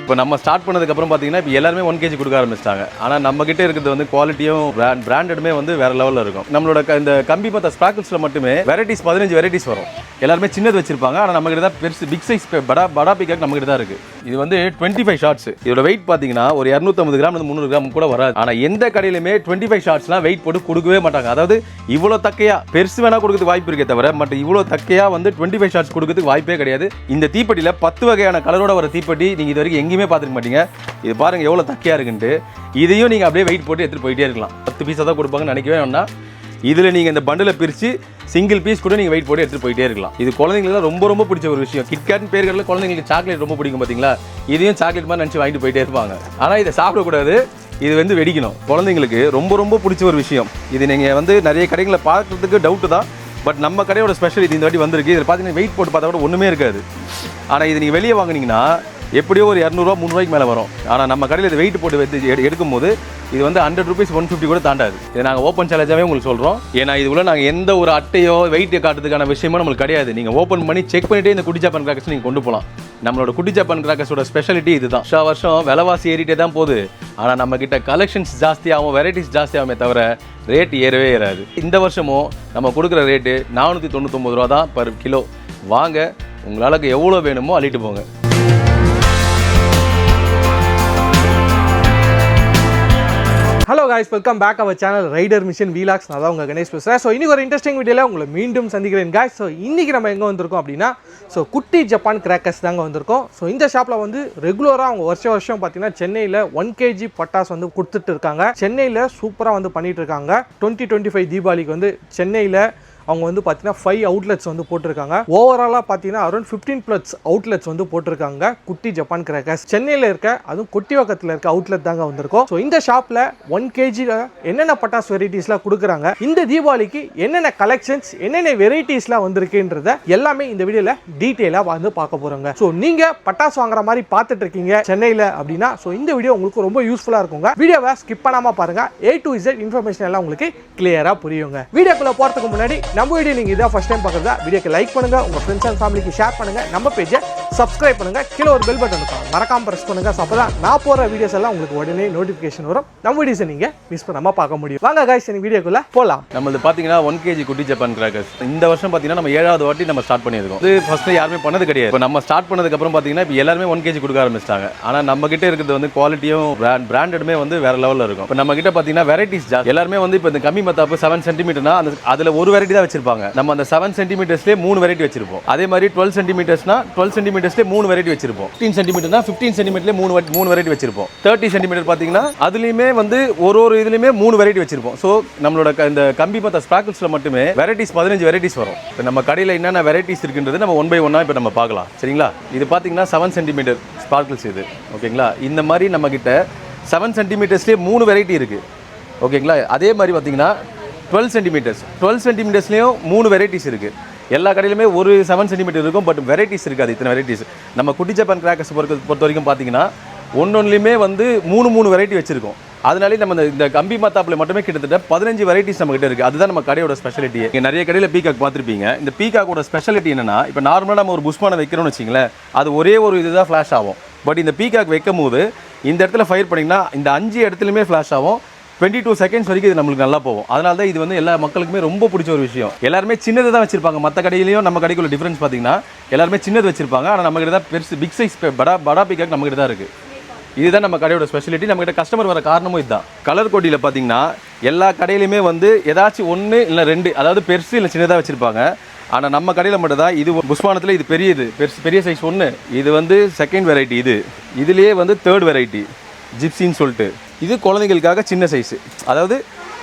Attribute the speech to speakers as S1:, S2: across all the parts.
S1: இப்போ நம்ம ஸ்டார்ட் பண்ணதுக்கப்புறம் பார்த்தீங்கன்னா இப்போ எல்லாருமே 1 kg கொடுக்க ஆரம்பிச்சிட்டாங்க. ஆனால் நம்மக்கிட்ட இருக்கிறது வந்து குவாலிட்டியும் பிராண்டடுமே வந்து வேறு லெவலில் இருக்கும். நம்மளோட இந்த கம்பி மற்ற ஸ்பாக்கிள்ஸில் மட்டுமே வெரைட்டிஸ் 15 வெரைட்டிஸ் வரும். எல்லாருமே சின்னது வச்சிருப்பாங்க. ஆனால் நம்மகிட்ட தான் பெருசு பிக் சைஸ் படா பிகாக் நம்மகிட்ட தான் இருக்குது. இது வந்து 25 ஷார்ட்ஸ். இதோட வெயிட் பார்த்தீங்கன்னா ஒரு 250 கிராம் 300 கிராம் கூட வராது. ஆனால் எந்த கடையிலுமே 25 ஷார்ட்ஸ்லாம் வெயிட் போட்டு கொடுக்கவே மாட்டாங்க. அதாவது இவ்வளோ தக்கையா பெருசு வேணா கொடுக்கறதுக்கு வாய்ப்பு இருக்கே தவிர மற்ற இவ்வளோ தக்கையா வந்து 25 ஷார்ட்ஸ் கொடுக்கறதுக்கு வாய்ப்பே கிடையாது. இந்த தீப்பெட்டியில் 10 வகையான கலரோட வர தீப்பெட்டி நீங்கள் இது வரைக்கும் எங்கேயுமே பார்த்துருக்க மாட்டீங்க. இது பாருங்கள் எவ்வளோ தக்கையாக இருக்குன்ட்டு. இதையும் நீங்கள் அப்படியே வெயிட் போட்டு எடுத்துகிட்டு போயிட்டே இருக்கலாம். 10 பீஸாக தான் கொடுப்பாங்கன்னு நினைக்கவே வேணாம். இதில் நீங்கள் இந்த பண்டில் பிரித்து சிங்கிள் பீஸ் கூட நீங்கள் வெயிட் போட்டு எடுத்துகிட்டு போயிட்டே இருக்கலாம். இது குழந்தைங்களுக்கு ரொம்ப பிடிச்ச ஒரு விஷயம். கிட்கேட் பேர்களில் குழந்தைங்களுக்கு சாக்லேட் ரொம்ப பிடிக்கும் பார்த்தீங்களா? இதையும் சாக்லேட் மாதிரி நினச்சி வாங்கிட்டு போயிட்டே இருப்பாங்க. ஆனால் இதை சாப்பிடக்கூடாது, இது வந்து வெடிக்கணும். குழந்தைங்களுக்கு ரொம்ப பிடிச்ச ஒரு விஷயம். இது நீங்கள் வந்து நிறைய கடைகளில் பார்க்குறதுக்கு டவுட்டு தான். பட் நம்ம கடையோட ஸ்பெஷல் இது இந்த வாட்டி வந்திருக்கு. இதில் பார்த்தீங்கன்னா வெயிட் போட்டு பார்த்தா கூட ஒன்றுமே இருக்காது. ஆனால் இது நீங்கள் வெளியே வாங்கினீங்கன்னா எப்படியோ ஒரு 200 300 மேலே வரும். ஆனால் நம்ம கடையில் இது வெயிட் போட்டு எடுக்கும்போது இது வந்து 100 rupees 150 கூட தாண்டாது. இதை நாங்கள் ஓப்பன் சேலஞ்சாகவே உங்களுக்கு சொல்கிறோம். ஏன்னா இதுக்குள்ள நாங்கள் எந்த ஒரு அட்டையோ வெயிட்டை காட்டுறதுக்கான விஷயமோ நம்மளுக்கு கிடையாது. நீங்கள் ஓப்பன் பண்ணி செக் பண்ணிவிட்டு இந்த குட்டி ஜப்பான் கிராக்கர்ஸ் நீங்கள் கொண்டு போகலாம். நம்மளோட குட்டி ஜப்பான் கிராக்கர்ஸோட ஸ்பெஷாலிட்டி இதுதான். வருஷம் விலைவாசி ஏறிட்டே தான் போகுது. ஆனால் நம்மக்கிட்ட கலெக்ஷன்ஸ் ஜாஸ்தியாகும், வெரைட்டிஸ் ஜாஸ்தியாகுமே தவிர ரேட் ஏறவே ஏறாது. இந்த வருஷமும் நம்ம கொடுக்குற ரேட்டு 499 ரூபா தான் பர் கிலோ. வாங்க, உங்களால் எவ்வளோ வேணுமோ அள்ளிட்டு போங்க.
S2: Hello guys, welcome back our channel rider mission வீலாக்ஸ். நான் தான் உங்கள் கணேஷ் பேசுகிறேன். ஸோ இன்றைக்கி ஒரு இன்ட்ரெஸ்டிங் வீடியோவில் உங்களை மீண்டும் சந்திக்கிறேன் guys. ஸோ இன்றைக்கி நம்ம எங்கே வந்திருக்கோம் அப்படின்னா குட்டி ஜப்பான் கிராக்கர்ஸ் தாங்க வந்திருக்கோம். ஸோ இந்த ஷாப்பில் வந்து ரெகுலராக அவங்க வருஷம் பார்த்தீங்கன்னா சென்னையில் 1 kg பட்டாஸ் வந்து கொடுத்துட்டு இருக்காங்க. சென்னையில் சூப்பராக வந்து பண்ணிகிட்டு இருக்காங்க. 2025 தீபாவளிக்கு வந்து சென்னையில் அவங்க வந்து பார்த்தீங்கன்னா 5 அவுட்லெட்ஸ் வந்து போட்டிருக்காங்க. ஓவராலாக பார்த்தீங்கன்னா அரௌண்ட் 15+ அவுட்லெட்ஸ் வந்து போட்டிருக்காங்க குட்டி ஜப்பான் கிராக்கர்ஸ். சென்னையில் இருக்க அதுவும் கொட்டிவாக்கத்தில் இருக்க அவுட்லெட் தாங்க வந்திருக்கும். ஸோ இந்த ஷாப்பில் 1 kg என்னென்ன பட்டாஸ் வெரைட்டிஸ்லாம் கொடுக்குறாங்க, இந்த தீபாவளிக்கு என்னென்ன கலெக்ஷன்ஸ் என்னென்ன வெரைட்டிஸ்லாம் வந்திருக்குன்றத எல்லாமே இந்த வீடியோவில் டீட்டெயிலாக வந்து பார்க்க போகிறோங்க. ஸோ நீங்கள் பட்டாஸ் வாங்குற மாதிரி பார்த்துட்டு இருக்கீங்க சென்னையில் அப்படின்னா ஸோ இந்த வீடியோ உங்களுக்கு ரொம்ப யூஸ்ஃபுல்லாக இருக்குங்க. வீடியோவை ஸ்கிப் பண்ணாமல் பாருங்கள். A to Z இன்ஃபர்மேஷன் எல்லாம் உங்களுக்கு கிளியராக புரியுங்க. வீடியோக்குள்ளே போகிறதுக்கு முன்னாடி நம்ம வீடியோ நீங்கள் இதான் ஃபர்ஸ்ட் டைம் பார்க்குறதா வீடியோக்கு லைக் பண்ணுங்கள், உங்கள் ஃப்ரெண்ட்ஸ் அண்ட் ஃபேமிலிக்கு ஷேர் பண்ணுங்கள், நம்ம பேஜை சப்ஸ்கிரைப் பண்ணுங்கள், கீழே ஒரு பெல் பட்டன் இருக்கும் மறக்காமல் ப்ரெஸ் பண்ணுங்கள். ஸோ அப்போ தான் நான் போகிற வீடியோஸ் எல்லாம் உங்களுக்கு உடனே நோட்டிஃபிகேஷன் வரும். நம்ம வீடியோஸை நீங்கள் மிஸ் பண்ணாமல் பார்க்க முடியும். வாங்க guys, எனக்கு வீடியோக்குள்ளே போகலாம்.
S1: நம்மளது பார்த்தீங்கன்னா 1 kg குட்டி ஜப்பான் கிராக்கர்ஸ் இந்த வருஷம் பார்த்தீங்கன்னா நம்ம 7வது வாட்டி நம்ம ஸ்டார்ட் பண்ணியிருக்கோம். இது ஃபர்ஸ்ட்டு யாருமே பண்ணது கிடையாது. இப்போ நம்ம ஸ்டார்ட் பண்ணதுக்கப்புறம் பார்த்தீங்கன்னா இப்போ எல்லாருமே 1 kg கொடுக்க ஆரம்பிச்சிட்டாங்க. ஆனால் நம்ம கிட்ட இருக்கிறது வந்து குவாலிட்டியும் பிராண்டடுமே வந்து வேறு லெவலில் இருக்கும். இப்போ நம்ம கிட்ட பார்த்தீங்கன்னா வெரைட்டிஸ் ஜாஸ்தி. எல்லாருமே வந்து இப்போ இந்த கம்மி மத்தாப்பு 7 சென்டிமீட்டர்னா அதில் ஒரு வெரைட்டி தான் வச்சிருப்பாங்க. நம்ம அந்த 7 சென்டிமீட்டர்ஸ்லேயே 3 வெரைட்டி வச்சிருப்போம். அதே மாதிரி 12 சென்டிமீட்டர்ஸ்னா 12 சென்டிமீட்டர்ஸ்லேயே 3 வெரைட்டி வச்சிருப்போம். 15 சென்டிமீட்டர்னா 15 சென்டிமீட்டர்லேயே 3 வெரைட்டி வச்சிருப்போம். 30 சென்டிமீட்டர் பார்த்தீங்கன்னா அதுலேயுமே வந்து ஒரு இதுலேயுமே 3 வெரைட்டி வச்சிருப்போம். ஸோ நம்மளோட இந்த கம்பி மற்ற ஸ்பாக்கிள்ஸில் மட்டுமே வெரைட்டிஸ் 15 வெரைட்டிஸ் வரும். இப்போ நம்ம கடையில் என்னென்ன வெரைட்டிஸ் இருக்குன்றது நம்ம 1 by 1 இப்போ நம்ம பார்க்கலாம். சரிங்களா? இது பார்த்தீங்கன்னா 7 சென்டிமீட்டர் ஸ்பார்க்கிள்ஸ் இது. ஓகேங்களா? இந்த மாதிரி நம்ம கிட்ட 7 சென்டிமீட்டர்ஸ்லேயே 3 வெரைட்டி இருக்குது. ஓகேங்களா? அதே மாதிரி பார்த்தீங்கன்னா 12 சென்டிமீட்டர்ஸ்லேயும் 3 வெரைட்டிஸ் இருக்குது. எல்லா கடையிலுமே ஒரு 7 சென்டிமீட்டர் இருக்கும், பட் வெரைட்டிஸ் இருக்காது. இத்தனை வெரைட்டிஸ் நம்ம குட்டி ஜப்பான் கிராக்கர்ஸ் பொறுத்த வரைக்கும் பார்த்தீங்கன்னா ஒன்றுலையுமே வந்து 3 வெரைட்டி வச்சிருக்கோம். அதனாலே நம்ம இந்த கம்பி மத்தாப்பில் மட்டுமே கிட்டத்தட்ட 15 வெரைட்டிஸ் நம்ம கிட்ட இருக்குது. அதுதான் நம்ம கடையோட ஸ்பெஷாலிட்டி. இங்கே நிறைய கடையில் பீகாக் பார்த்துருப்பீங்க. இந்த பீகாக்கோட ஸ்பெஷாலிட்டி என்னன்னா, இப்போ நார்மலாக நம்ம ஒரு புஷ்பானை வைக்கிறோம்னு வச்சிங்களேன், அது ஒரே ஒரு இதுதான் ஃப்ளாஷ் ஆகும். பட் இந்த பீகாக் வைக்கும் போது இந்த இடத்துல ஃபயர் பண்ணிங்கன்னா இந்த 5 இடத்துலையுமே ஃப்ளாஷ் ஆகும். 22 செகண்ட்ஸ் வரைக்கும் இது நம்மளுக்கு நல்லா போகும். அதனால தான் இது வந்து எல்லா மக்களுக்குமே ரொம்ப பிடிச்ச ஒரு விஷயம். எல்லாருமே சின்னது தான் வச்சிருப்பாங்க. மற்ற கடையிலையும் நம்ம கடைக்குள்ள டிஃபரன்ஸ் பார்த்தீங்கன்னா எல்லாருமே சின்னது வச்சிருப்பாங்க. ஆனால் நம்ம கிட்ட தான் பெருசு பிக் சைஸ் படா பிகாக் நம்ம கிட்ட தான் இருக்குது. இதுதான் நம்ம கடையோட ஸ்பெஷாலிட்டி. நம்ம கிட்ட கஸ்டமர் வர காரணமும் இதுதான். கலர் கோட்டியில் பார்த்தீங்கன்னா எல்லா கடையிலுமே வந்து ஏதாச்சும் 1 இல்லை 2, அதாவது பெருசு இல்லை சின்னதாக வச்சிருப்பாங்க. ஆனால் நம்ம கடையில் மட்டும் தான் இது புஷ்பானத்தில் இது பெரிய சைஸ் 1, இது வந்து செகண்ட் வெரைட்டி, இதுலேயே வந்து 3rd வெரைட்டி ஜிப்சின்னு சொல்லிட்டு. இது குழந்தைங்களுக்காக சின்ன சைஸு, அதாவது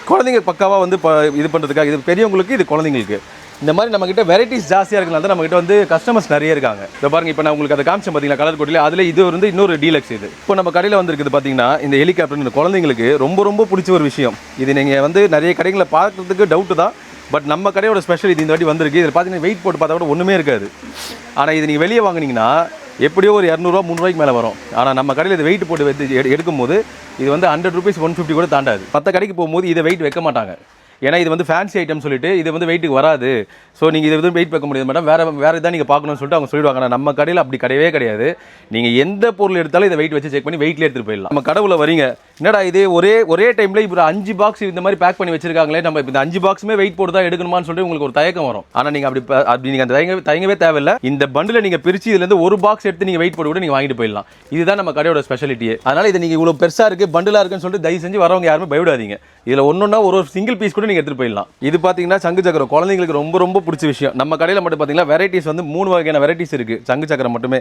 S1: குழந்தைங்க பக்காவாக வந்து இது பண்ணுறதுக்காக. இது பெரியவங்களுக்கு, இது குழந்தைங்களுக்கு. இந்த மாதிரி நம்மக்கிட்ட வெரைட்டிஸ் ஜாஸ்தியாக இருக்கிறனால தான் நம்மகிட்ட வந்து கஸ்டமர்ஸ் நிறைய இருக்காங்க. இப்போ பாருங்கள், இப்போ நான் உங்களுக்கு அதை காமிச்சேன் பார்த்தீங்களா கலர் கோட்டில், அதில் இது வந்து இன்னொரு டீலக்ஸ். இது இப்போ நம்ம கடையில் வந்துருக்குது பார்த்தீங்கன்னா இந்த ஹெலிகாப்டர். இந்த குழந்தைங்களுக்கு ரொம்ப பிடிச்ச ஒரு விஷயம். இது நீங்கள் வந்து நிறைய கடைகளில் பார்க்குறதுக்கு டவுட்டு தான். பட் நம்ம கடையோட ஸ்பெஷல் இது இந்த வாட்டி வந்திருக்கு. இதில் பார்த்தீங்கன்னா வெயிட் போட்டு பார்த்தா கூட ஒன்றுமே இருக்காது. ஆனால் இது நீங்கள் வெளியே வாங்கினீங்கன்னா எப்படியோ ஒரு 200 300 மேலே வரும். ஆனால் நம்ம கடையில் இது வெயிட் போட்டு எடுக்கும்போது இது வந்து 100 rupees 150 கூட தாண்டாது. மற்ற கடைக்கு போகும்போது இதை வெயிட் வைக்க மாட்டாங்க. ஏன்னா இது வந்து ஃபேன்சி ஐட்டம் சொல்லிட்டு இது வந்து வெயிட்டுக்கு வராது. ஸோ நீங்கள் இது வந்து வெயிட் பார்க்க முடியாது மேடம், வேறு இதான் நீங்கள் பார்க்கணும்னு சொல்லிட்டு அவங்க சொல்லிடுவாங்க. ஆனால் நம்ம கடையில் அப்படி கிடையவே கிடையாது. நீங்கள் எந்த பொருள் எடுத்தாலும் இதை வெயிட் வச்சு செக் பண்ணி வெயிட்லேயே எடுத்துகிட்டு போயிடலாம். நம்ம கடவுள வரீங்க, என்னடா இது ஒரே டைமில் இப்போ 5 பாக்ஸ் இந்த மாதிரி பேக் பண்ணி வச்சிருக்காங்களே, நம்ம இந்த 5 பாக்ஸுமே வெயிட் போட்டு தான் எடுக்கணுமான்னு சொல்லிட்டு உங்களுக்கு ஒரு தயக்கம் வரும். ஆனால் நீங்கள் அப்படி நீங்கள் அந்த தயங்கவே தேவையில்லை. இந்த பண்டில் நீங்கள் பிரித்து இதுலேருந்து ஒரு பாக்ஸ் எடுத்து நீங்கள் வெயிட் போட்டு கூட நீங்கள் வாங்கிட்டு போயிடலாம். இதுதான் நம்ம கடையோட ஸ்பெஷாலிட்டியே. அதனால் இது நீங்கள் இவ்வளோ பெருசாக இருக்குது பண்டிலாக இருக்குன்னு சொல்லிட்டு தயவு செஞ்சு வரவங்க யாருமே பயப்படாதீங்க. இதில் ஒன்றா ஒரு சிங்கிள் பீஸ் கூட நீங்கள் எடுத்துகிட்டு போயிடலாம். இது பார்த்தீங்கன்னா சங்கு சக்கரம் குழந்தைங்களுக்கு ரொம்ப பிடிச்ச விஷயம். நம்ம கடையில் மட்டும் பார்த்தீங்கன்னா வெரைட்டிஸ் வந்து 3 வகையான வெரைட்டிஸ் இருக்குது சங்கு சக்கரம் மட்டுமே.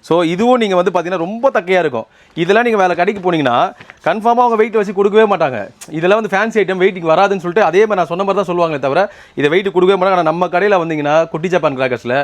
S1: ஸோ இதுவும் நீங்கள் வந்து பார்த்தீங்கன்னா ரொம்ப தக்கையாக இருக்கும். இதெல்லாம் நீங்கள் வேறு கடைக்கு போனீங்கன்னா கன்ஃபார்மாக அவங்க வெயிட் வச்சு கொடுக்கவே மாட்டாங்க. இதெல்லாம் வந்து ஃபேன்சி ஐட்டம் வெயிட்டிங் வராதுன்னு சொல்லிட்டு அதே மாதிரி நான் சொன்ன மாதிரி தான் சொல்லுவாங்களே தவிர இதை வெயிட் கொடுக்கவே மாட்டாங்க. ஆனால் நம்ம கடையில் வந்தீங்கன்னா குட்டி ஜப்பான் கிராக்கர்ஸில்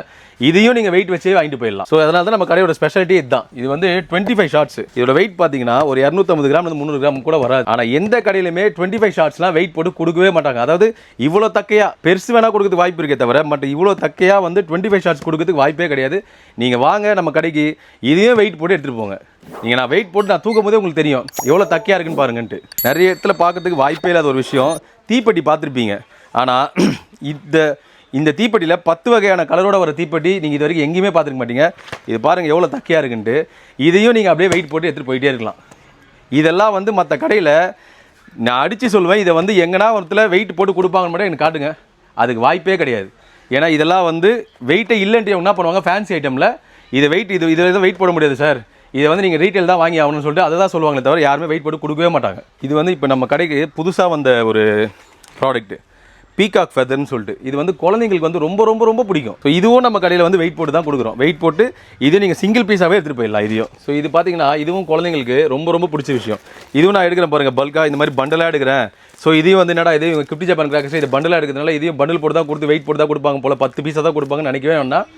S1: இதையும் நீங்கள் வெயிட் வச்சே வாங்கிட்டு போயிடலாம். ஸோ அதனால தான் நம்ம கடையோட ஸ்பெஷாலிட்டி இதுதான். இது வந்து 25 ஷார்ட்ஸ். இதோட வெயிட் பார்த்தீங்கன்னா ஒரு 250 கிராம் 300 கிராம் கூட வராது. ஆனால் எந்த கடையிலுமே 25 ஷார்ட்ஸ்லாம் வெயிட் போட்டு கொடுக்கவே மாட்டாங்க. அதாவது இவ்வளோ தக்கையா பெருசு வேணா கொடுக்கறதுக்கு வாய்ப்பு இருக்கே தவிர பட் இவ்வளோ தக்கையா வந்து 25 ஷார்ட்ஸ் கொடுக்கறதுக்கு வாய்ப்பே கிடையாது. நீங்கள் வாங்க நம்ம கடைக்கு, இதையும் வெயிட் போட்டு எடுத்துகிட்டு போங்க. நீங்கள் நான் வெயிட் போட்டு நான் தூக்கும் போதே உங்களுக்கு தெரியும் எவ்வளோ தக்கையாக இருக்குன்னு பாருங்கன்ட்டு. நிறைய இடத்துல பார்க்கறதுக்கு வாய்ப்பே இல்லாத ஒரு விஷயம், தீப்பெட்டி பார்த்துருப்பீங்க. ஆனால் இந்த தீப்பெட்டியில் 10 வகையான கலரோட வர தீப்பெட்டி நீங்கள் இது வரைக்கும் எங்கேயுமே பார்த்துருக்க மாட்டீங்க. இது பாருங்கள் எவ்வளோ தக்கையாக இருக்குன்ட்டு. இதையும் நீங்கள் அப்படியே வெயிட் போட்டு எடுத்துகிட்டு போயிட்டே இருக்கலாம். இதெல்லாம் வந்து மற்ற கடையில் நான் அடித்து சொல்லுவேன், இதை வந்து எங்கன்னா ஒருத்தர் வெயிட் போட்டு கொடுப்பாங்கன்னு மட்டும் எனக்கு காட்டுங்க. அதுக்கு வாய்ப்பே கிடையாது. ஏன்னா இதெல்லாம் வந்து வெயிட்டே இல்லைன்ட்டு என்ன பண்ணுவாங்க, ஃபேன்சி ஐட்டமில் இதை இதில் வெயிட் போட முடியாது சார், இதை வந்து நீங்கள் ரீட்டைல் தான் வாங்கி ஆகணும்னு சொல்லிட்டு அதை தான் சொல்லுவாங்களே தவிர யாருமே வெயிட் போட்டு கொடுக்கவே மாட்டாங்க. இது வந்து இப்போ நம்ம கடைக்கு புதுசாக வந்த ஒரு ப்ராடக்ட்டு பீகாக் ஃபெதர்னு சொல்லிட்டு. இது வந்து குழந்தைங்களுக்கு வந்து ரொம்ப பிடிக்கும். ஸோ இதுவும் நம்ம கடையில் வந்து வெயிட் போட்டு தான் கொடுக்குறோம். வெயிட் போட்டு இது நீங்கள் சிங்கிள் பீஸாகவே எடுத்துகிட்டு போயிடலாம் இதையும். ஸோ இது பார்த்தீங்கன்னா இதுவும் குழந்தைங்களுக்கு ரொம்ப பிடிச்ச விஷயம். இதுவும் நான் எடுக்கிறேன் பாருங்கள், பல்காக இந்த மாதிரி பண்டலாக எடுக்கிறேன். ஸோ இதையும் வந்து என்னடா இது குட்டி ஜப்பான் கிராக்கர்ஸ் இது பண்டலாக எடுக்கிறதுனால இதையும் பண்டில் போட்டு தான் கொடுத்து வெயிட் போட்டு தான் கொடுப்பாங்க போல், 10 பீஸாக தான் கொடுப்பாங்கன்னு நினைக்கவே வேணாம்.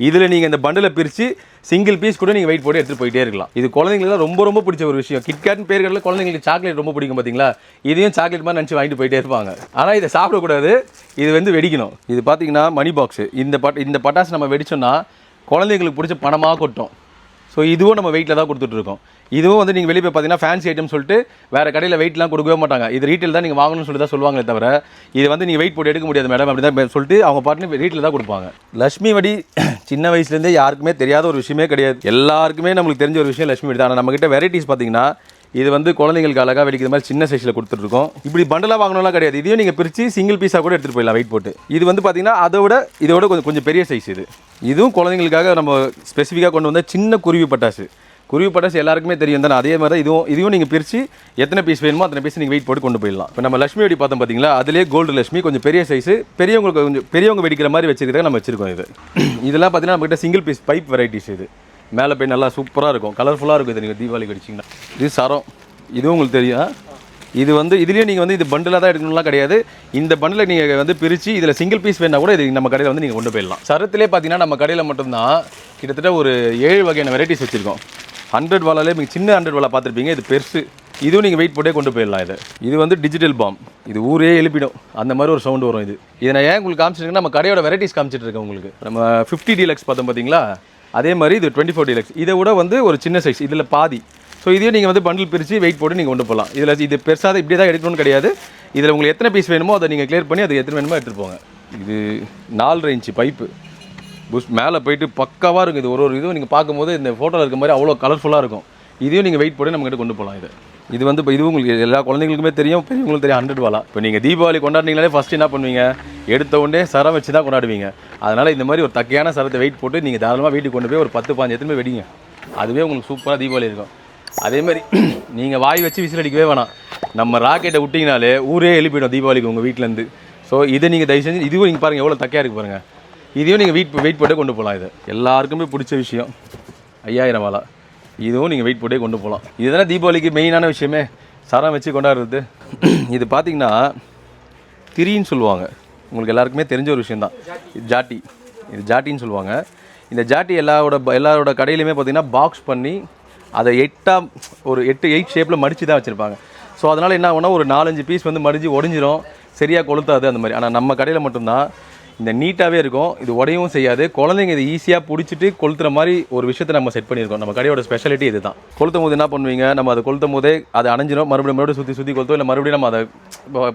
S1: இதில் நீங்கள் இந்த பண்டிலை பிரித்து சிங்கிள் பீஸ் கூட நீங்கள் வெயிட் போட்டு எடுத்துகிட்டு போயிட்டே இருக்கலாம். இது குழந்தைங்களுக்கு ரொம்ப பிடிச்ச ஒரு விஷயம். கிட்கேட்னு பேர்களில் குழந்தைங்களுக்கு சாக்லேட் ரொம்ப பிடிக்கும் பார்த்தீங்களா, இதையும் சாக்லேட் மாதிரி நினச்சி வாங்கிட்டு போயிட்டே இருப்பாங்க. ஆனால் இதை சாப்பிடக்கூடாது, இது வந்து வெடிக்கணும். இது பார்த்தீங்கன்னா மணி பாக்ஸு. இந்த பட்டாசு நம்ம வெடிச்சோன்னா குழந்தைங்களுக்கு பிடிச்ச பணமாக கொட்டும். ஸோ இதுவும் நம்ம வெயிட்டில் தான் கொடுத்துட்ருக்கோம். இதுவும் வந்து நீங்கள் வெளியே போய் பார்த்தீங்கன்னா ஃபேன்சி ஐட்டம் சொல்லிட்டு வேறு கடையில் வெயிட்லாம் கொடுக்கவே மாட்டாங்க. இது ரீட்டைல் தான் நீங்கள் வாங்கணும்னு சொல்லி தான் சொல்லுவாங்களே தவிர இது வந்து நீங்கள் வெயிட் போட்டு எடுக்க முடியாது மேடம் அப்படி தான் சொல்லிட்டு அவங்க பாட்டுன்னு ரீட்டில் தான் கொடுப்பாங்க. லட்சுமி வடி சின்ன வயசுலேருந்தே யாருக்குமே தெரியாத ஒரு விஷயமே கிடையாது. எல்லாருக்குமே நம்மளுக்கு தெரிஞ்ச ஒரு விஷயம் லட்சுமி வடி தான். ஆனால் நம்மக்கிட்ட வெரைட்டிஸ் பார்த்தீங்கன்னா இது வந்து குழந்தைங்களுக்கு அழகாக வெடிக்கிற மாதிரி சின்ன சைஸில் கொடுத்துட்ருக்கோம். இப்படி பண்டலாக வாங்கணும்லாம் கிடையாது. இதையும் நீங்கள் பிரித்து சிங்கிள் பீஸாக கூட எடுத்துகிட்டு போயிடலாம் வெயிட் போட்டு. இது வந்து பார்த்தீங்கன்னா இதோட கொஞ்சம் பெரிய சைஸ். இதுவும் குழந்தைங்களுக்காக நம்ம ஸ்பெசிஃபிக்காக கொண்டு வந்த சின்ன குருவி பட்டாசு. குருவி பட்டாசு எல்லாருக்குமே தெரியும் தானே, அதே மாதிரி தான் இதுவும் நீங்கள் பிரித்து எத்தனை பீஸ் வேணுமோ அத்தனை பீஸ் நீங்கள் வெயிட் போட்டு கொண்டு போயிடலாம். இப்போ நம்ம லட்சுமி வெடி பார்த்தோம் பார்த்தீங்களா, அதிலே கோல்டு லட்சுமி கொஞ்சம் பெரிய சைஸு, பெரியவங்க வெடிக்கிற மாதிரி வச்சுக்கிறத நம்ம வச்சுருக்கோம். இதெல்லாம் பார்த்தீங்கன்னா நம்மகிட்ட சிங்கிள் பீஸ் பைப் வெரைட்டிஸ். இது மேலே போய் நல்லா சூப்பராக இருக்கும், கலர்ஃபுல்லாக இருக்கும். இது நீங்கள் தீபாவளிக்கு வெடிச்சிங்கன்னா. இது சரம், இதுவும் உங்களுக்கு தெரியும். இது வந்து இதுலேயும் நீங்கள் வந்து இது பண்டிலாக தான் எடுக்கணும்லாம் கிடையாது. இந்த பண்டில் நீங்கள் வந்து பிரித்து இதில் சிங்கிள் பீஸ் வேணால் கூட இது நம்ம கடையில் வந்து நீங்கள் கொண்டு போயிடலாம். சரத்திலே பார்த்தீங்கன்னா நம்ம கடையில் மட்டும்தான் கிட்டத்தட்ட ஒரு 7 வகையான வெரைட்டிஸ் வச்சுருக்கோம். 100 வாலாலே நீங்கள் சின்ன 100 வாலா பார்த்துருப்பீங்க, இது பெருசு. இதுவும் நீங்கள் வெயிட் போட்டே கொண்டு போயிடலாம். இது வந்து டிஜிட்டல் பாம். இது ஊரே எழுப்பிடும் அந்த மாதிரி ஒரு சவுண்டு வரும். இதை நான் ஏன் உங்களுக்கு காமிச்சிருக்கேன்னா நம்ம கடையோட வெரைட்டிஸ் காமிச்சிட்டு இருக்கேன் உங்களுக்கு. நம்ம 50 டீலக்ஸ் பார்த்தோம் பார்த்தீங்களா, அதே மாதிரி இது 24 டீலக்ஸ். இதை விட வந்து ஒரு சின்ன சைஸ், இதில் பாதி. ஸோ இதையும் நீங்கள் வந்து பண்டில் பிரித்து வெயிட் போட்டு நீங்கள் கொண்டு போகலாம். இது பெருசாக இப்படி தான் எடுக்கணும்னு கிடையாது. இதில் உங்களுக்கு எத்தனை பீஸ் வேணுமோ அதை நீங்கள் கிளியர் பண்ணி அது எத்தனை வேணுமோ எடுத்துகிட்டு போங்க. இது 4.5 இன்ச்சு பைப்பு புஷ் மேலே போயிட்டு பக்காவாக இருக்கும். இது ஒரு இதுவும் நீங்கள் பார்க்கும்போது இந்த ஃபோட்டோவில் இருக்க மாதிரி அவ்வளோ கலர்ஃபுல்லாக இருக்கும். இதையும் நீங்கள் வெயிட் போட்டு நம்மகிட்ட கொண்டு போகலாம். இது வந்து இப்போ இதுவும் உங்களுக்கு எல்லா குழந்தைங்களுக்குமே தெரியும், பெரியவங்களுக்கு தெரியும் 100 வாலா. இப்போ நீங்கள் தீபாவளி கொண்டாடினீங்களே ஃபஸ்ட்டு என்ன பண்ணுவீங்க, எடுத்த உடனே சரம் வச்சு தான் கொண்டாடுவீங்க. அதனால் இந்த மாதிரி ஒரு தக்கையான சரத்தை வெயிட் போட்டு நீங்கள் தாராளமாக வீட்டுக்கு கொண்டு போய் ஒரு 10-15 எத்தனை வெடிங்க. அதுவே உங்களுக்கு சூப்பராக தீபாவளி இருக்கும். அதேமாதிரி நீங்கள் வாய் வச்சு விசில் அடிக்கவே வேணாம், நம்ம ராக்கெட்டை விட்டிங்கனாலே ஊரே எழுப்பிடும் தீபாவளிக்கு உங்கள் வீட்டிலேருந்து. ஸோ இதை நீங்கள் தயவு செஞ்சு இதுவும் நீங்கள் பாருங்கள் எவ்வளோ தக்கையாக இருக்குது பாருங்கள். இதையும் நீங்கள் வெயிட் போட்டே கொண்டு போகலாம். இது எல்லாருக்குமே பிடிச்ச விஷயம் 5000 வாலா. இதுவும் நீங்கள் வெயிட் போட்டே கொண்டு போகலாம். இதுதானே தீபாவளிக்கு மெயினான விஷயமே, சரம் வச்சு கொண்டாடுறது. இது பார்த்திங்கன்னா திரின்னு சொல்லுவாங்க, உங்களுக்கு எல்லாருக்குமே தெரிஞ்ச ஒரு விஷயந்தான். ஜாட்டி, இது ஜாட்டின்னு சொல்லுவாங்க. இந்த ஜாட்டி எல்லாரோட கடையிலையுமே பார்த்திங்கன்னா பாக்ஸ் பண்ணி அதை 8 ஷேப்பில் மடித்து தான் வச்சுருப்பாங்க. ஸோ அதனால் என்ன ஆகும்னா ஒரு 4-5 பீஸ் வந்து மடிஞ்சு உடஞ்சிரும், சரியாக கொளுத்தாது அந்த மாதிரி. ஆனால் நம்ம கடையில் மட்டும்தான் இந்த நீட்டாகவே இருக்கும், இது உடையவும் செய்யாது. குழந்தைங்க இது ஈஸியாக பிடிச்சிட்டு கொளுத்துற மாதிரி ஒரு விஷயத்தை நம்ம செட் பண்ணியிருக்கோம். நம்ம கடையோட ஸ்பெஷாலிட்டி இது தான். கொளுத்தும் போது என்ன பண்ணுவீங்க, நம்ம அதை கொளுத்தும் போதே அதை அணைஞ்சிடும், மறுபடியும் சுற்றி கொளுத்தோம், இல்லை மறுபடியும் நம்ம அதை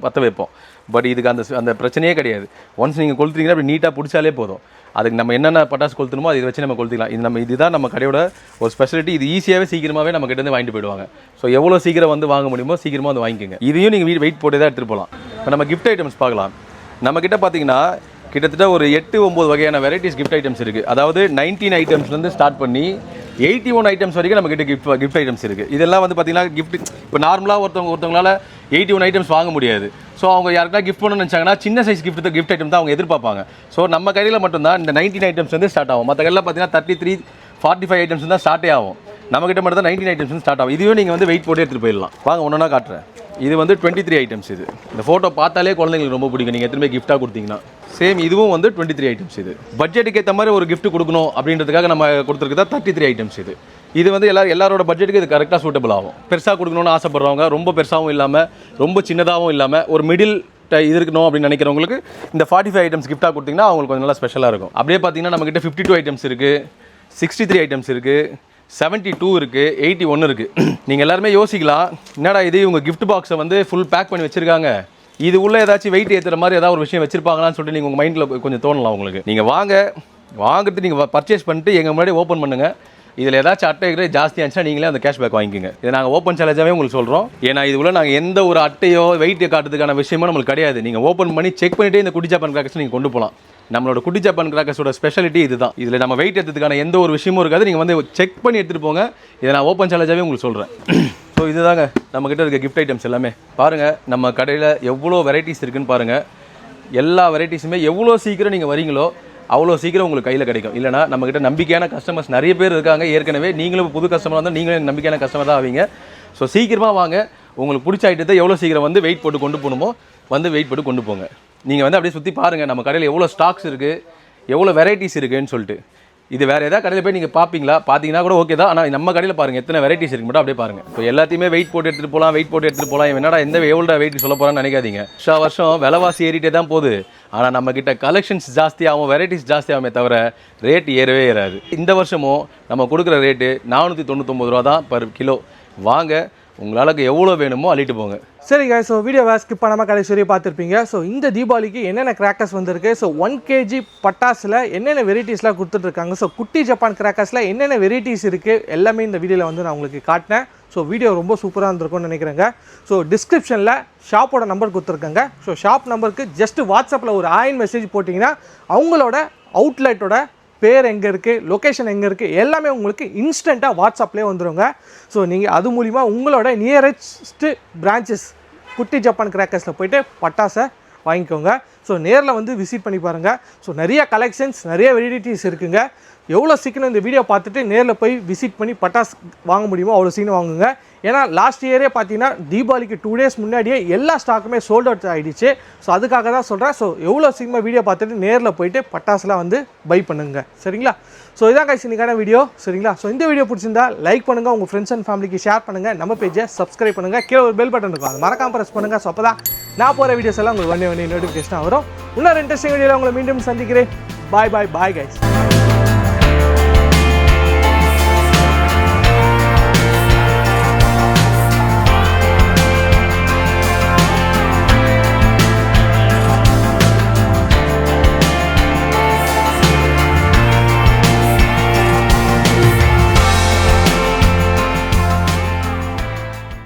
S1: பற்ற வைப்போம். பட் இதுக்கு அந்த பிரச்சனையே கிடையாது. ஒன்ஸ் நீங்கள் கொளுத்துறீங்கன்னா அப்படி நீட்டாக பிடிச்சாலே போதும். அதுக்கு நம்ம என்னென்ன பட்டாசு கொளுத்தணுமோ அதை வச்சு நம்ம கொளுத்திக்கலாம். இதுதான் நம்ம கடையோட ஒரு ஸ்பெஷாலிட்டி. இது ஈஸியாகவே சீக்கிரமாகவே நம்ம கிட்டேருந்து வாங்கிட்டு போயிடுவாங்க. ஸோ எவ்வளோ சீக்கிரம் வந்து வாங்க முடியுமோ சீக்கிரமாக வந்து வாங்கிக்கோங்க. இதையும் நீங்கள் வெயிட் போட்டு தான் எடுத்துகிட்டு போகலாம். இப்போ நம்ம கிஃப்ட் ஐட்டம்ஸ் பார்க்கலாம். நம்மக்கிட்ட பார்த்தீங்கன்னா கிட்டத்தட்ட ஒரு 8-9 வகையான வெரைட்டிஸ் கிஃப்ட் ஐட்டம்ஸ் இருக்குது. அதாவது 19 ஐட்டம்ஸ்லேருந்து ஸ்டார்ட் பண்ணி 81 ஐட்டம்ஸ் வரைக்கும் நம்மக்கிட்ட கிஃப்ட் ஐட்டம்ஸ் இருக்குது. இதெல்லாம் வந்து பார்த்தீங்கன்னா கிஃப்ட் இப்போ நார்மலாக ஒருத்தவங்களால 81 ஐட்டம்ஸ் வாங்க முடியாது. ஸோ அவங்க யாருக்கா கிஃப்ட் பண்ணணும்னு நினச்சாங்கன்னா சின்ன சைஸ் கிஃப்ட் ஐட்டம் தான் அவங்க எதிர்பார்ப்பாங்க. ஸோ நம்ம கடையில் மட்டும்தான் இந்த 19 ஐட்டம்ஸ்லேருந்து ஸ்டார்ட் ஆகும். மற்ற கடையில் பார்த்தீங்கன்னா 33, 45 ஐட்டம்ஸ் தான் ஸ்டார்ட்டே ஆகும். நம்மக்கிட்ட மட்டும் தான் 19 ஐட்டம்ஸ் ஸ்டார்ட் ஆகும். இதையும் நீங்கள் வந்து வெயிட் போட்டு எடுத்துகிட்டு போயிடலாம். வாங்க ஒன்றா காட்டுறேன். இது வந்து 23 ஐட்டம்ஸ். இந்த ஃபோட்டோ பார்த்தாலே குழந்தைங்களுக்கு ரொம்ப பிடிக்கும். நீங்கள் எத்தனை கிஃப்ட்டாக கொடுத்தீங்கன்னா சேம் இதுவும் வந்து 23 ஐட்டம்ஸ். இது பட்ஜெட்டுக்கு ஏற்ற மாதிரி ஒரு கிஃப்ட் கொடுக்கணும் அப்படின்றதுக்காக நம்ம கொடுத்துருக்குதா 33 ஐட்டம்ஸ். இது வந்து எல்லாரோட பட்ஜெட்டுக்கு இது கரெக்டாக சூட்டபிள் ஆகும். பெருசாக கொடுக்கணும்னு ஆசைப்படுறவங்க, ரொம்ப பெருசாகவும் இல்லாமல் ரொம்ப சின்னதாகவும் இல்லாமல் ஒரு மிடில் இது இருக்கணும் அப்படின்னு நினைக்கிறவங்களுக்கு இந்த 45 ஐட்டம்ஸ் கிஃப்ட்டாக கொடுத்தீங்கன்னா அவங்களுக்கு கொஞ்சம் நல்லா ஸ்பெஷலாக இருக்கும். அப்படியே பார்த்தீங்கன்னா நம்மக்கிட்ட 52 ஐட்டம்ஸ் இருக்குது, 63 ஐட்டம்ஸ் இருக்குது, 72 இருக்குது, 81 இருக்குது. நீங்கள் எல்லாருமே யோசிக்கலாம், என்னடா இது இவங்க கிஃப்ட் பாக்ஸை வந்து ஃபுல் பேக் பண்ணி வச்சுருக்காங்க, இது உள்ள ஏதாச்சும் வெயிட் ஏற்றுற மாதிரி ஏதாவது ஒரு விஷயம் வச்சிருப்பாங்களான்னு சொல்லிட்டு நீங்கள் உங்கள் மைண்டில் கொஞ்சம் தோணலாம் உங்களுக்கு. நீங்கள் வாங்குறது நீங்கள் பர்ச்சேஸ் பண்ணிட்டு எங்கள் முன்னாடி ஓப்பன் பண்ணுங்கள். இதில் ஏதாச்சும் அட்டை ஜாஸ்தியாக இருந்துச்சுன்னா நீங்களே அந்த கேஷ்பேக் வாங்கிக்கோங்க. இதை நாங்கள் ஓப்பன் சேலஞ்சாகவே உங்களுக்கு சொல்கிறோம். ஏன்னா இது உள்ள நாங்கள் எந்த ஒரு அட்டையோ வெயிட் காட்டுறதுக்கான விஷயமோ நம்மளுக்கு கிடையாது. நீங்கள் ஓப்பன் பண்ணி செக் பண்ணிவிட்டு இந்த குட்டி ஜப்பான் கிராக்கர்ஸ் நீங்கள் கொண்டு போகலாம். நம்மளோட குட்டி ஜப்பான் கிராக்கர்ஸோட ஸ்பெஷாலிட்டி இதுதான். இதில் நம்ம வெயிட் எடுத்ததுக்கான எந்த ஒரு விஷயமும் இருக்காது. நீங்கள் வந்து செக் பண்ணி எடுத்துகிட்டு போங்க. இதை நான் ஓப்பன் சேலஞ்சாகவே உங்களுக்கு சொல்கிறேன். ஸோ இதுதாங்க நம்மக்கிட்ட இருக்க கிஃப்ட் ஐட்டம்ஸ் எல்லாமே. பாருங்கள் நம்ம கடையில் எவ்வளோ வெரைட்டிஸ் இருக்குதுன்னு பாருங்கள். எல்லா வெரைட்டிஸுமே எவ்வளோ சீக்கிரம் நீங்கள் வரீங்களோ அவ்வளோ சீக்கிரம் உங்களுக்கு கையில் கிடைக்கும். இல்லைனா நம்மக்கிட்ட நம்பிக்கையான கஸ்டமர்ஸ் நிறைய பேர் இருக்காங்க. ஏற்கனவே நீங்களும் புது கஸ்டமராக இருந்தால் நீங்களும் நம்பிக்கையான கஸ்டமர் தான் ஆவீங்க. ஸோ சீக்கிரமாக வாங்க. உங்களுக்கு பிடிச்ச ஐட்டத்தை எவ்வளோ சீக்கிரம் வந்து வெயிட் போட்டு கொண்டு போகணுமோ வந்து வெயிட் போட்டு கொண்டு போங்க. நீங்கள் வந்து அப்படியே சுற்றி பாருங்கள் நம்ம கடையில் எவ்வளோ ஸ்டாக்ஸ் இருக்குது, எவ்வளோ வெரைட்டிஸ் இருக்குதுன்னு சொல்லிட்டு. இது வேறு ஏதாவது கடையில் போய் நீங்கள் பார்த்தீங்கன்னா கூட ஓகே தான். ஆனால் நம்ம கடையில் பாருங்கள் எத்தனை வெரைட்டிஸ் இருக்கு மட்டும் அப்படியே பாருங்கள். இப்போ எல்லாத்தையுமே வெயிட் போட்டு எடுத்துகிட்டு போகலாம். என்னடா எவ்வளோ வெயிட் சொல்ல போகிறான்னு நினைக்காதீங்க. வருஷம் விலைவாசி ஏறிட்டே தான் போகுது. ஆனால் நம்மக்கிட்ட கலெக்ஷன்ஸ் ஜாஸ்தியாகும், வெரைட்டிஸ் ஜாஸ்தியாகுமே தவிர ரேட் ஏறவே ஏறாது. இந்த வருஷமும் நம்ம கொடுக்குற ரேட்டு 499 ரூபா தான் பர் கிலோ. வாங்க, உங்களுக்கு எவ்வளோ வேணுமோ அள்ளிட்டு போங்க.
S2: சரி guys, ஸோ வீடியோவை ஸ்கிப் பண்ணாமல் கடைசி வரையும் பார்த்துருப்பீங்க. ஸோ இந்த தீபாவளிக்கு என்னென்ன கிராக்கர்ஸ் வந்திருக்கு, ஸோ 1 kg பட்டாஸில் என்னென்ன வெரைட்டிஸ்லாம் கொடுத்துட்ருக்காங்க, ஸோ குட்டி ஜப்பான் கிராக்கர்ஸில் என்னென்ன வெரைட்டிஸ் இருக்குது எல்லாமே இந்த வீடியோவில் வந்து நான் உங்களுக்கு காட்டினேன். ஸோ வீடியோ ரொம்ப சூப்பராக இருந்திருக்கும்னு நினைக்கிறேங்க. ஸோ டிஸ்கிரிப்ஷனில் ஷாப்போட நம்பர் கொடுத்துருக்கேங்க. ஸோ ஷாப் நம்பருக்கு ஜஸ்ட் வாட்ஸ்அப்பில் ஒரு மெசேஜ் போட்டிங்கன்னா அவங்களோட அவுட்லெட்டோட பேர் எங்கே இருக்குது, லொக்கேஷன் எங்கே இருக்குது எல்லாமே உங்களுக்கு இன்ஸ்டண்ட்டாக வாட்ஸ்அப்லேயே வந்துடுங்க. ஸோ நீங்கள் அது மூலிமா உங்களோட நியரஸ்ட்டு பிரான்ச்சஸ் குட்டி ஜப்பான் கிராக்கர்ஸில் போய்ட்டு பட்டாசை வாங்கிக்கோங்க. ஸோ நேரில் வந்து விசிட் பண்ணி பாருங்கள். ஸோ நிறைய கலெக்ஷன்ஸ், நிறைய வெரைட்டிஸ் இருக்குங்க. எவ்வளோ சீக்கிரம் இந்த வீடியோ பார்த்துட்டு நேரில் போய் விசிட் பண்ணி பட்டாசு வாங்க முடியுமோ அவ்வளோ சீக்கிரம் வாங்குங்க. ஏன்னா லாஸ்ட் இயரே பார்த்தீங்கன்னா தீபாவளிக்கு 2 days முன்னாடியே எல்லா ஸ்டாக்குமே சோல்ட் அவுட் ஆகிடுச்சு. ஸோ அதுக்காக தான் சொல்கிறேன். ஸோ எவ்வளோ சீக்கிரமாக வீடியோ பார்த்துட்டு நேரில் போயிட்டு பட்டாசுலாம் வந்து பை பண்ணுங்க. சரிங்களா? ஸோ இதான் கைஸ் இன்னைக்கான வீடியோ. சரிங்களா? ஸோ இந்த வீடியோ பிடிச்சிருந்தா லைக் பண்ணுங்கள், உங்கள் ஃப்ரெண்ட்ஸ் அண்ட் ஃபேமிலிக்கு ஷேர் பண்ணுங்கள், நம்ம பேஜை சப்ஸ்கிரைப் பண்ணுங்கள், கீழே ஒரு பெல் பட்டன் இருக்கும், அது மறக்காம ப்ரெஸ் பண்ணுங்கள். ஸோ அப்போ தான் நான் போகிற வீடியோஸ் எல்லாம் உங்களுக்கு வண்டி நோட்டிஃபிகேஷனாக வரும். இன்னொரு இன்ட்ரெஸ்டிங் வீடியோவில் உங்களை மீண்டும் சந்திக்கிறேன். Bye guys.